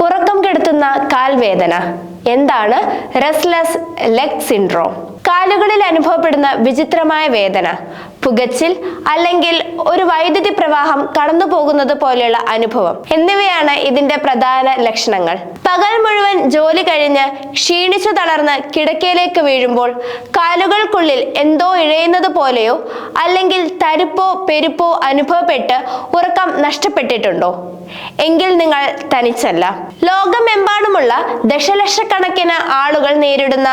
ഉറക്കം കെടുത്തുന്ന കാൽവേദന. എന്താണ് restless leg syndrome? കാലുകളിൽ അനുഭവപ്പെടുന്ന വിചിത്രമായ വേദന, പുകച്ചിൽ അല്ലെങ്കിൽ ഒരു വൈദ്യുതി പ്രവാഹം കടന്നു പോകുന്നത് പോലെയുള്ള അനുഭവം എന്നിവയാണ് ഇതിന്റെ പ്രധാന ലക്ഷണങ്ങൾ. പകൽ മുഴുവൻ ജോലി കഴിഞ്ഞ് ക്ഷീണിച്ചു തളർന്ന് കിടക്കയിലേക്ക് വീഴുമ്പോൾ കാലുകൾക്കുള്ളിൽ എന്തോ ഇഴയുന്നത് പോലെയോ അല്ലെങ്കിൽ തരിപ്പോ പെരുപ്പോ അനുഭവപ്പെട്ട് ഉറക്കം നഷ്ടപ്പെട്ടിട്ടുണ്ടോ? എങ്കിൽ നിങ്ങൾ തനിച്ചല്ല. ലോകമെമ്പാടുമുള്ള ദശലക്ഷക്കണക്കിന് ആളുകൾ നേരിടുന്ന,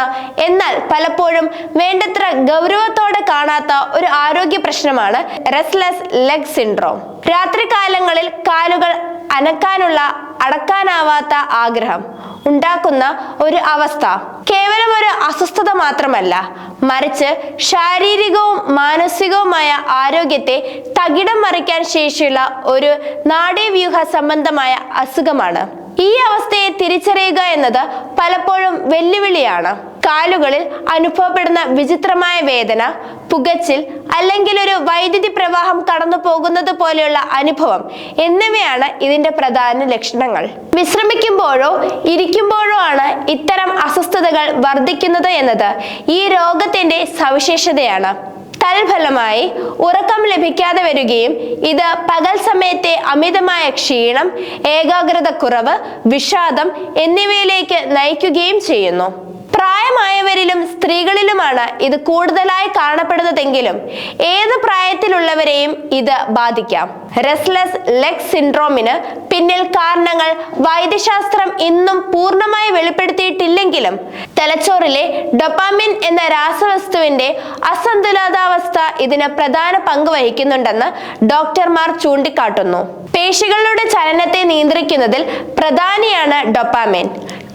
എന്നാൽ പലപ്പോഴും വേണ്ടത്ര ഗൗരവത്തോടെ കാണാത്ത ഒരു ആരോഗ്യ പ്രശ്നമാണ് റെസ്റ്റ്ലെസ് ലെഗ് സിൻഡ്രോം. രാത്രികാലങ്ങളിൽ കാലുകൾ അനക്കാനുള്ള അടക്കാനാവാത്ത ആഗ്രഹം ഉണ്ടാക്കുന്ന ഒരു അവസ്ഥ കേവലം ഒരു അസ്വസ്ഥത മാത്രമല്ല, മറിച്ച് ശാരീരികവും മാനസികവുമായ ആരോഗ്യത്തെ തകിടം മറിക്കാൻ ശേഷിയുള്ള ഒരു നാഡീവ്യൂഹ സംബന്ധമായ അസുഖമാണ്. ഈ അവസ്ഥയെ തിരിച്ചറിയുക എന്നത് പലപ്പോഴും വെല്ലുവിളിയാണ്. കാലുകളിൽ അനുഭവപ്പെടുന്ന വിചിത്രമായ വേദന, പുകച്ചിൽ അല്ലെങ്കിൽ ഒരു വൈദ്യുതി പ്രവാഹം കടന്നു പോകുന്നത് പോലെയുള്ള അനുഭവം എന്നിവയാണ് ഇതിന്റെ പ്രധാന ലക്ഷണങ്ങൾ. വിശ്രമിക്കുമ്പോഴോ ഇരിക്കുമ്പോഴോ ആണ് ഇത്തരം അസ്വസ്ഥതകൾ വർദ്ധിക്കുന്നത് എന്നത് ഈ രോഗത്തിന്റെ സവിശേഷതയാണ്. തൽഫലമായി ഉറക്കം ലഭിക്കാതെ വരികയും ഇത് പകൽ സമയത്തെ അമിതമായ ക്ഷീണം, ഏകാഗ്രത കുറവ്, വിഷാദം എന്നിവയിലേക്ക് നയിക്കുകയും ചെയ്യുന്നു. പ്രായമായവരിലും സ്ത്രീകളിലുമാണ് ഇത് കൂടുതലായി കാണപ്പെടുന്നതെങ്കിലും ഏത് പ്രായത്തിലുള്ളവരെയും ഇത് ബാധിക്കാം. റെസ്റ്റ്ലെസ് ലെഗ് സിൻഡ്രോമിന് പിന്നിൽ കാരണങ്ങൾ വൈദ്യശാസ്ത്രം ഇന്നും പൂർണ്ണമായി വെളിപ്പെടുത്തിയിട്ടില്ലെങ്കിലും തലച്ചോറിലെ ഡോപാമിൻ എന്ന രാസവസ്തുവിന്റെ അസന്തുലിതാവസ്ഥ ഇതിന് പ്രധാന പങ്ക് വഹിക്കുന്നുണ്ടെന്ന് ഡോക്ടർമാർ ചൂണ്ടിക്കാട്ടുന്നു. പേശികളുടെ ചലനത്തെ നിയന്ത്രിക്കുന്നതിൽ പ്രധാനിയാണ് ഡോപാമിൻ.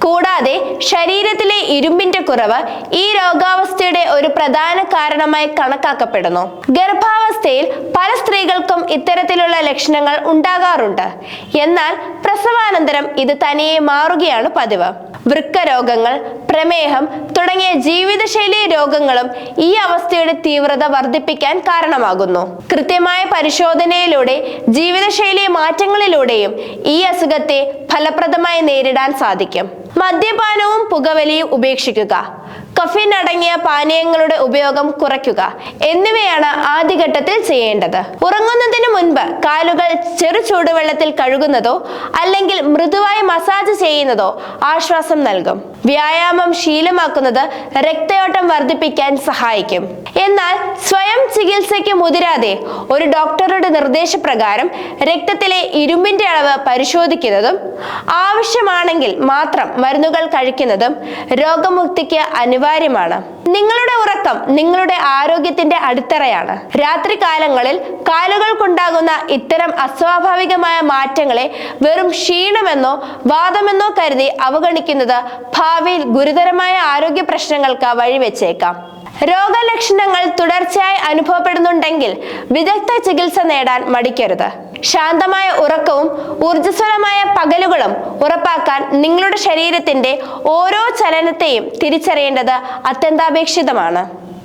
കൂടാതെ ശരീരത്തിലെ ഇരുമ്പിന്റെ കുറവ് ഈ രോഗാവസ്ഥയുടെ ഒരു പ്രധാന കാരണമായി കണക്കാക്കപ്പെടുന്നു. ഗർഭാവസ്ഥയിൽ പല സ്ത്രീകൾക്കും ഇത്തരത്തിലുള്ള ലക്ഷണങ്ങൾ ഉണ്ടാകാറുണ്ട്. എന്നാൽ പ്രസവാനന്തരം ഇത് തനിയെ മാറുകയാണ് പതിവ്. വൃക്ക രോഗങ്ങൾ, പ്രമേഹം തുടങ്ങിയ ജീവിതശൈലി രോഗങ്ങളും ഈ അവസ്ഥയുടെ തീവ്രത വർദ്ധിപ്പിക്കാൻ കാരണമാകുന്നു. കൃത്യമായ പരിശോധനയിലൂടെ ജീവിതശൈലി മാറ്റങ്ങളിലൂടെയും ഈ അസുഖത്തെ ഫലപ്രദമായി നേരിടാൻ സാധിക്കും. മദ്യപാനവും പുകവലിയും ഉപേക്ഷിക്കുക, കഫീൻ അടങ്ങിയ പാനീയങ്ങളുടെ ഉപയോഗം കുറയ്ക്കുക എന്നിവയാണ് ആദ്യഘട്ടത്തിൽ ചെയ്യേണ്ടത്. ഉറങ്ങുന്നതിന് മുൻപ് കാലുകൾ ചെറു ചൂടുവെള്ളത്തിൽ കഴുകുന്നതോ അല്ലെങ്കിൽ മൃദുവായി മസാജ് ചെയ്യുന്നതോ ആശ്വാസം നൽകും. വ്യായാമം ശീലമാക്കുന്നത് രക്തയോട്ടം വർദ്ധിപ്പിക്കാൻ സഹായിക്കും. എന്നാൽ സ്വയം ചികിത്സയ്ക്ക് മുതിരാതെ ഒരു ഡോക്ടറുടെ നിർദ്ദേശപ്രകാരം രക്തത്തിലെ ഇരുമ്പിന്റെ അളവ് പരിശോധിക്കുന്നതും ആവശ്യമാണെങ്കിൽ മാത്രം മരുന്നുകൾ കഴിക്കുന്നതും രോഗമുക്തിക്ക് അനിവാര്യമാണ്. നിങ്ങളുടെ ഉറക്കം നിങ്ങളുടെ ആരോഗ്യത്തിന്റെ അടിത്തറയാണ്. രാത്രികാലങ്ങളിൽ കാലുകൾക്കുണ്ടാകുന്ന ഇത്തരം അസ്വാഭാവികമായ മാറ്റങ്ങളെ വെറും ക്ഷീണമെന്നോ വാദമെന്നോ കരുതി അവഗണിക്കുന്നത് ഭാവിയിൽ ഗുരുതരമായ ആരോഗ്യ പ്രശ്നങ്ങൾക്ക് വഴിവെച്ചേക്കാം. രോഗലക്ഷണങ്ങൾ തുടർച്ചയായി അനുഭവപ്പെടുന്നുണ്ടെങ്കിൽ വിദഗ്ധ ചികിത്സ നേടാൻ മടിക്കരുത്. ശാന്തമായ ഉറക്കവും ഊർജ്ജസ്വലമായ പകലുകളും ഉറപ്പാക്കാൻ നിങ്ങളുടെ ശരീരത്തിന്റെ ഓരോ ചലനത്തെയും തിരിച്ചറിയേണ്ടത് അത്യന്താപേക്ഷിതമാണ്.